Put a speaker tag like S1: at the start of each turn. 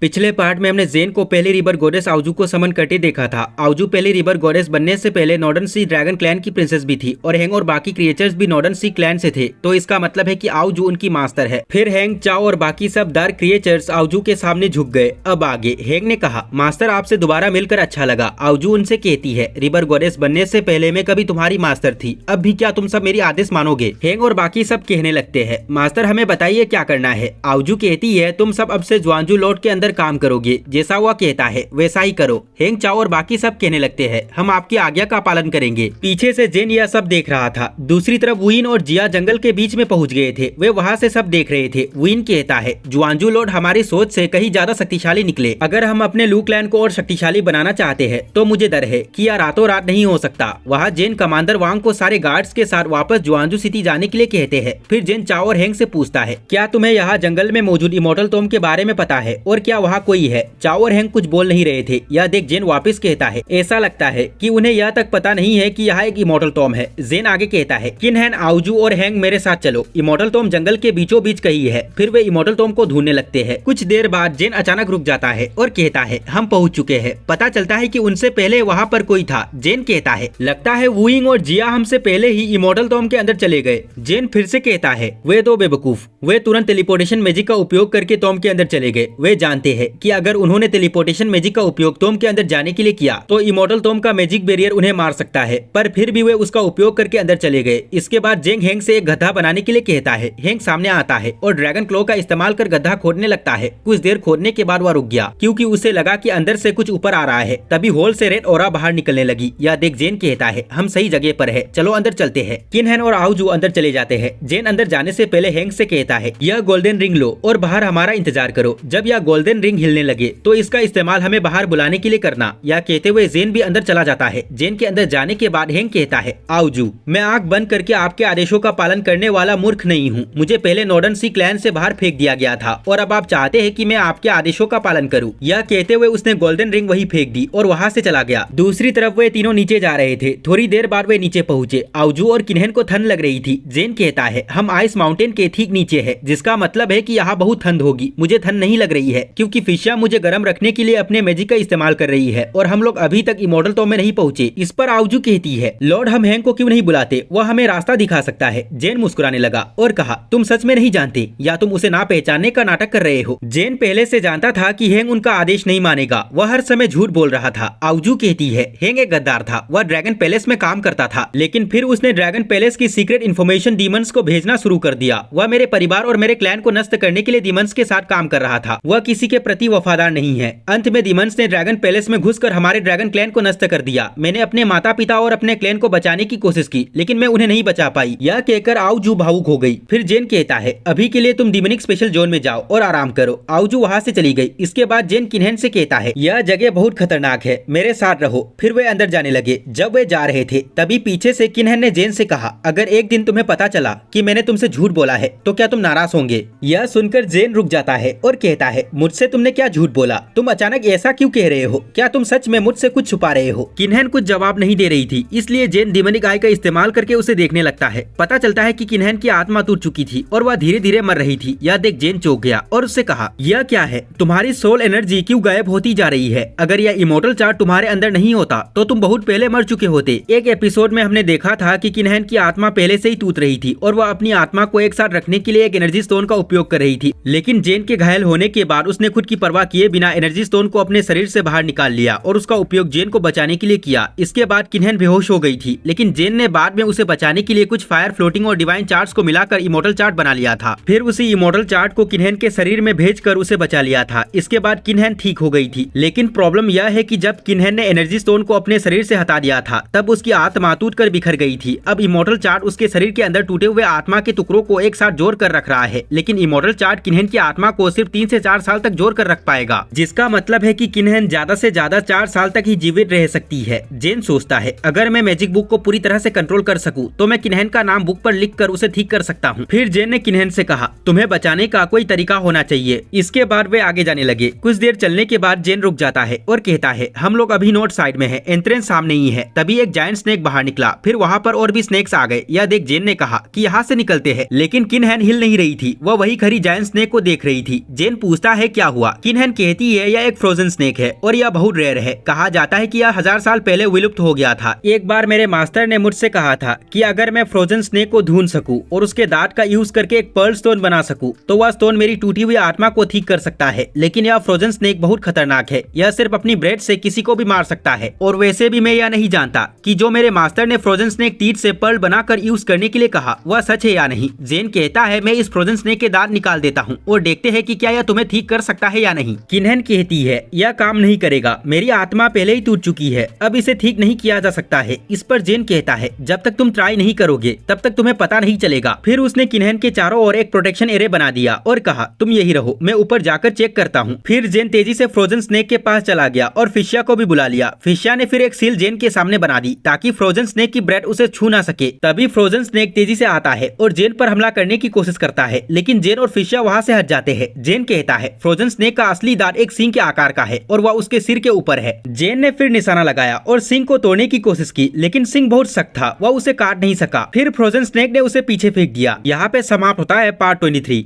S1: पिछले पार्ट में हमने जेन को पहली रिवर गॉडेस आउजू को समन करते देखा था। आउजू पहली रिवर गॉडेस बनने से पहले नॉर्डर्न सी ड्रैगन क्लैन की प्रिंसेस भी थी और हैंग और बाकी क्रिएचर्स भी नॉर्डर्न सी क्लैन से थे, तो इसका मतलब है कि आउजू उनकी मास्टर है। फिर हैंग, चाओ और बाकी सब डार्क क्रिएचर्स आउजू के सामने झुक गए। अब आगे हैंग ने कहा, मास्टर आपसे दोबारा मिलकर अच्छा लगा। आउजू उनसे कहती है, रिवर गॉडेस बनने से पहले मैं कभी तुम्हारी मास्टर थी, अब भी क्या तुम सब मेरी आदेश मानोगे? हैंग और बाकी सब कहने लगते हैं, मास्टर हमें बताइए क्या करना है। आउजू कहती है, तुम सब अब से जुआनजू लॉर्ड के अंदर काम करोगे, जैसा वह कहता है वैसा ही करो। हैंग, चाओ और बाकी सब कहने लगते हैं, हम आपकी आज्ञा का पालन करेंगे। पीछे से जेन यह सब देख रहा था। दूसरी तरफ वुइन और जिया जंगल के बीच में पहुंच गए थे। वे वहां से सब देख रहे थे। वुइन कहता है, जुआनजू लॉर्ड हमारी सोच से कहीं ज्यादा शक्तिशाली निकले। अगर हम अपने लू क्लैन को और शक्तिशाली बनाना चाहते हैं तो मुझे डर है कि यह रातों रात नहीं हो सकता। वहाँ जेन कमांडर वांग को सारे गार्ड्स के साथ वापस जुआनजू सिटी जाने के लिए कहते हैं। फिर जेन चाओ और हैंग से पूछता है, क्या तुम्हें यहाँ जंगल में मौजूद इमोर्टल टॉम के बारे में पता है और क्या वहाँ कोई है? चाओ और हैंग कुछ बोल नहीं रहे थे। यह देख जेन वापस कहता है, ऐसा लगता है कि उन्हें यह तक पता नहीं है कि यहाँ एक इमोर्टल टॉम है। जेन आगे कहता है, किन्हैन, आउजू और हैंग मेरे साथ चलो। इमोर्टल टॉम जंगल के बीचों बीच कहीं है। फिर वे इमोर्टल टॉम को ढूंढने लगते हैं। कुछ देर बाद जेन अचानक रुक जाता है और कहता है, हम पहुंच चुके हैं। पता चलता है कि उनसे पहले वहाँ पर कोई था। जेन कहता है, लगता है वुइंग और जिया हमसे पहले ही इमोर्टल टॉम के अंदर चले गए। जेन फिर से कहता है, वे तो बेवकूफ, वे तुरंत टेलीपोर्टेशन मैजिक का उपयोग करके टॉम के अंदर चले गए। वे जानते हैं कि अगर उन्होंने टेलीपोर्टेशन मैजिक का उपयोग टॉम के अंदर जाने के लिए किया तो इमोर्टल टॉम का मैजिक बैरियर उन्हें मार सकता है, पर फिर भी वे उसका उपयोग करके अंदर चले गए। इसके बाद जेंग हैंग से एक गड्ढा बनाने के लिए कहता है। हैंग सामने आता है और ड्रैगन क्लो का इस्तेमाल कर गड्ढा खोदने लगता है। कुछ देर खोदने के बाद वह रुक गया क्योंकि उसे लगा कि अंदर से कुछ ऊपर आ रहा है। तभी होल से रेड ऑरा बाहर निकलने लगी। यह देख जेन कहता है, हम सही जगह पर है, चलो अंदर चलते हैं। किन्हैन और आउजू अंदर चले जाते हैं। जेन अंदर जाने से पहले हैंग से कहता है, यह गोल्डन रिंग लो और बाहर हमारा इंतजार करो। जब यह गोल्डन रिंग हिलने लगे तो इसका इस्तेमाल हमें बाहर बुलाने के लिए करना। यह कहते हुए जेन भी अंदर चला जाता है। जेन के अंदर जाने के बाद हैंग कहता है, आउजू, मैं आंख बंद करके आपके आदेशों का पालन करने वाला मूर्ख नहीं हूँ। मुझे पहले नॉर्डर्न सी क्लैन से बाहर फेंक दिया गया था और अब आप चाहते हैं कि मैं आपके आदेशों का पालन करूँ। यह कहते हुए उसने गोल्डन रिंग वही फेंक दी और वहाँ से चला गया। दूसरी तरफ वे तीनों नीचे जा रहे थे। थोड़ी देर बाद वे नीचे पहुँचे। आउजू और किन्हैन को ठंड लग रही थी। जेन कहता है, हम आइस माउंटेन के ठीक नीचे है, जिसका मतलब है कि यहाँ बहुत ठंड होगी। मुझे ठंड नहीं लग रही है क्योंकि फिशिया मुझे गर्म रखने के लिए अपने मैजिक का इस्तेमाल कर रही है और हम लोग अभी तक इमोर्टल टॉम में नहीं पहुंचे। इस पर आउजू कहती है, लॉर्ड, हम हैंग को क्यों नहीं बुलाते? वह हमें रास्ता दिखा सकता है। जेन मुस्कुराने लगा और कहा, तुम सच में नहीं जानते या तुम उसे ना पहचानने का नाटक कर रहे हो? जेन पहले से जानता था कि हैंग उनका आदेश नहीं मानेगा। वह हर समय झूठ बोल रहा था। आउजू कहती है, हैंग एक गद्दार था। वह ड्रैगन पैलेस में काम करता था, लेकिन फिर उसने ड्रैगन पैलेस की सीक्रेट इन्फॉर्मेशन डीमंस को भेजना शुरू कर दिया। वह मेरे परिवार और मेरे क्लैन को नष्ट करने के लिए डीमंस के साथ काम कर रहा था। वह किसी के प्रति वफादार नहीं है। अंत में डीमंस ने ड्रैगन पैलेस में घुसकर हमारे ड्रैगन क्लैन को नष्ट कर दिया। मैंने अपने माता पिता और अपने क्लैन को बचाने की कोशिश की, लेकिन मैं उन्हें नहीं बचा पाई। यह कहकर आउजू भावुक हो गई। फिर जेन कहता है, अभी के लिए तुम डिमोनिक स्पेशल जोन में जाओ और आराम करो। आउजू वहाँ से चली गई। इसके बाद जेन किन्हैन से कहता है, यह जगह बहुत खतरनाक है, मेरे साथ रहो। फिर वे अंदर जाने लगे। जब वे जा रहे थे तभी पीछे से किन्हैन ने जेन से कहा, अगर एक दिन तुम्हें पता चला कि मैंने तुमसे झूठ बोला है तो क्या तुम नाराज होंगे? यह सुनकर जेन रुक जाता है और कहता है, मुझसे तुमने क्या झूठ बोला? तुम अचानक ऐसा क्यों कह रहे हो? क्या तुम सच में मुझसे कुछ छुपा रहे हो? किन्हैन कुछ जवाब नहीं दे रही थी, इसलिए जेन डिमोनिक आई का इस्तेमाल करके उसे देखने लगता है। पता चलता है कि किन्हैन की आत्मा टूट चुकी थी और वह धीरे धीरे मर रही थी। यह देख जेन चौंक गया और उससे कहा, यह क्या है? तुम्हारी सोल एनर्जी क्यों गायब होती जा रही है? अगर यह इमोर्टल चार्ट तुम्हारे अंदर नहीं होता तो तुम बहुत पहले मर चुके होते। एक एपिसोड में हमने देखा था कि किन्हैन की आत्मा पहले से ही टूट रही थी और वह अपनी आत्मा को एक साथ रखने के लिए एक एनर्जी स्टोन का उपयोग कर रही थी, लेकिन जेन के घायल होने के बाद उसने खुद की परवाह किए बिना एनर्जी स्टोन को अपने शरीर से बाहर निकाल लिया और उसका उपयोग जेन को बचाने के लिए किया। इसके बाद किन्हैन बेहोश हो गई थी, लेकिन जेन ने बाद में उसे बचाने के लिए कुछ फायर, फ्लोटिंग और डिवाइन चार्ट्स को मिलाकर इमोर्टल चार्ट बना लिया था। फिर उसी इमोर्टल चार्ट को किन्हैन के शरीर में भेजकर उसे बचा लिया था। इसके बाद किन्हैन ठीक हो गई थी, लेकिन प्रॉब्लम यह है कि जब किन्हैन ने एनर्जी स्टोन को अपने शरीर से हटा दिया था तब उसकी आत्मा टूट कर बिखर गई थी। अब इमोर्टल चार्ट उसके शरीर के अंदर टूटे हुए आत्मा के टुकड़ों को एक साथ जोड़ कर रख रहा है, लेकिन इमोर्टल चार्ट किन्हैन की आत्मा को सिर्फ 3 से 4 साल तक जोड़ कर रख पाएगा, जिसका मतलब है कि किन्हैन ज्यादा से ज्यादा 4 साल तक ही जीवित रह सकती है। जेन सोचता है, अगर मैं मैजिक बुक को पूरी तरह से कंट्रोल कर सकूं तो मैं किन्हैन का नाम बुक पर लिखकर उसे ठीक कर सकता हूं। फिर जेन ने किन्हैन से कहा, तुम्हें बचाने का कोई तरीका होना चाहिए। इसके बाद वे आगे जाने लगे। कुछ देर चलने के बाद जेन रुक जाता है और कहता है, हम लोग अभी नॉर्थ साइड में है, एंट्रेंस सामने ही है। तभी एक जायंट स्नेक बाहर निकला। फिर वहाँ पर और भी स्नेक्स आ गए। यह देख जेन ने कहा कि यहाँ से निकलते हैं, लेकिन किन्हैन हिल नहीं रही थी। वह वही खरी जायंट स्नेक को देख रही थी। जेन पूछता है, क्या हुआ। किन्हन कहती है यह एक फ्रोजन स्नेक है और यह बहुत रेयर है। कहा जाता है कि यह 1000 साल पहले विलुप्त हो गया था। एक बार मेरे मास्टर ने मुझसे कहा था कि अगर मैं फ्रोजन स्नेक को ढूंढ सकूं और उसके दांत का यूज करके एक पर्ल स्टोन बना सकूं तो वह स्टोन मेरी टूटी हुई आत्मा को ठीक कर सकता है। लेकिन यह फ्रोजन स्नेक बहुत खतरनाक है। यह सिर्फ अपनी ब्रेड से किसी को भी मार सकता है। और वैसे भी मैं यह नहीं जानता कि जो मेरे मास्टर ने फ्रोजन स्नेक टीथ से पर्ल बनाकर यूज करने के लिए कहा वह सच है या नहीं। जेन कहता है मैं इस फ्रोजन स्नेक के दांत निकाल देता हूँ और देखते हैं कि क्या यह तुम्हें ठीक कर सकता है या नहीं। किन्हन कहती है यह काम नहीं करेगा, मेरी आत्मा पहले ही टूट चुकी है, अब इसे ठीक नहीं किया जा सकता है। इस पर जेन कहता है जब तक तुम ट्राई नहीं करोगे तब तक तुम्हें पता नहीं चलेगा। फिर उसने किन्हन के चारों ओर एक प्रोटेक्शन एरे बना दिया और कहा तुम यही रहो, मैं ऊपर जाकर चेक करता हूँ। फिर जेन तेजी से फ्रोजन स्नेक के पास चला गया और फिशिया को भी बुला लिया। फिशिया ने फिर एक सील जेन के सामने बना दी ताकि फ्रोजन स्नेक की ब्रेड उसे छू ना सके। तभी फ्रोजन स्नेक तेजी से आता है और जेन पर हमला करने की कोशिश करता है, लेकिन जेन और फिशिया वहाँ से हट जाते हैं। जेन कहता है फ्रोजन स्नेक का असली दांत एक सींग के आकार का है और वह उसके सिर के ऊपर है। जेन ने फिर निशाना लगाया और सींग को तोड़ने की कोशिश की, लेकिन सींग बहुत सख्त था, वह उसे काट नहीं सका। फिर फ्रोजन स्नेक ने उसे पीछे फेंक दिया। यहाँ पे समाप्त होता है पार्ट 23।